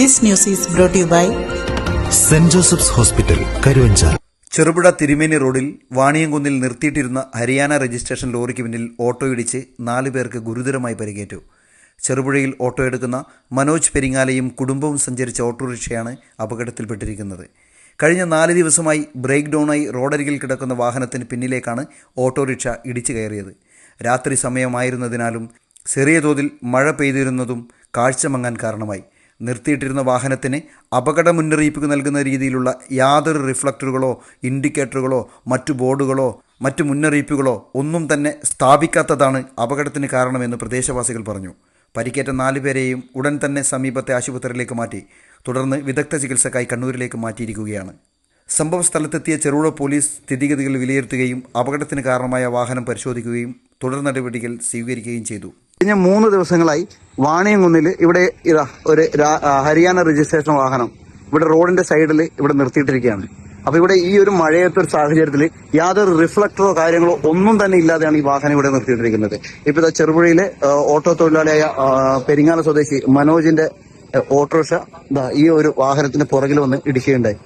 This news is brought to you by saint Joseph's hospital, Karuvanchal. Cherupuzha തിരുമേനി റോഡിൽ വാണിയംകുന്നിൽ നിർത്തിയിട്ടിരുന്ന Haryana registration ലോറിക്ക് പിന്നിൽ ഓട്ടോയിടിച്ച് 4 പേർക്ക് ഗുരുതരമായി പരിക്കേറ്റു. ചെറുപുഴയിൽ ഓട്ടോ എടുക്കുന്ന മനോജ് പെരിങ്ങാലയും കുടുംബവും സഞ്ചരിച്ച ഓട്ടോറിക്ഷയാണ് അപകടത്തിൽപ്പെട്ടിരിക്കുന്നത്. കഴിഞ്ഞ 4 ദിവസമായി ബ്രേക്ക് ഡൗണായി റോഡരികിൽ കിടക്കുന്ന വാഹനത്തിന് പിന്നിലേക്കാണ് ഓട്ടോറിക്ഷ ഇടിച്ചു കയറിയത്. രാത്രി സമയമായിരുന്നതിനാലും ചെറിയ തോതിൽ മഴ പെയ്തിരുന്നതും കാഴ്ച മങ്ങാൻ കാരണമായി. നിർത്തിയിട്ടിരുന്ന വാഹനത്തിന് അപകട മുന്നറിയിപ്പ് നൽകുന്ന രീതിയിലുള്ള യാതൊരു റിഫ്ലക്ടറുകളോ ഇൻഡിക്കേറ്ററുകളോ മറ്റു ബോർഡുകളോ മറ്റു മുന്നറിയിപ്പുകളോ ഒന്നും തന്നെ സ്ഥാപിക്കാത്തതാണ് അപകടത്തിന് കാരണമെന്ന് പ്രദേശവാസികൾ പറഞ്ഞു. പരിക്കേറ്റ 4 പേരെയും ഉടൻ തന്നെ സമീപത്തെ ആശുപത്രിയിലേക്ക് മാറ്റി. തുടർന്ന് വിദഗ്ധ ചികിത്സക്കായി കണ്ണൂരിലേക്ക് മാറ്റിയിരിക്കുകയാണ്. സംഭവ സ്ഥലത്തെത്തിയ ചെറുപുഴ പോലീസ് സ്ഥിതിഗതികൾ വിലയിരുത്തുകയും അപകടത്തിന് കാരണമായ വാഹനം പരിശോധിക്കുകയും തുടർ നടപടികൾ സ്വീകരിക്കുകയും ചെയ്തു. കഴിഞ്ഞ 3 ദിവസങ്ങളായി വാണിയംകുന്നിൽ ഇവിടെ ഒരു ഹരിയാന രജിസ്ട്രേഷൻ വാഹനം ഇവിടെ റോഡിന്റെ സൈഡിൽ ഇവിടെ നിർത്തിയിട്ടിരിക്കുകയാണ്. അപ്പൊ ഇവിടെ ഈ ഒരു മഴയത്തൊരു സാഹചര്യത്തിൽ യാതൊരു റിഫ്ലക്ടറോ കാര്യങ്ങളോ ഒന്നും തന്നെ ഇല്ലാതെയാണ് ഈ വാഹനം ഇവിടെ നിർത്തിയിട്ടിരിക്കുന്നത്. ഇപ്പൊ ചെറുപുഴയിലെ ഓട്ടോ തൊഴിലാളിയായ പെരിങ്ങാല സ്വദേശി മനോജിന്റെ ഓട്ടോറിക്ഷ ഈ ഒരു വാഹനത്തിന് പുറകിൽ വന്ന് ഇടിക്കുകയുണ്ടായി.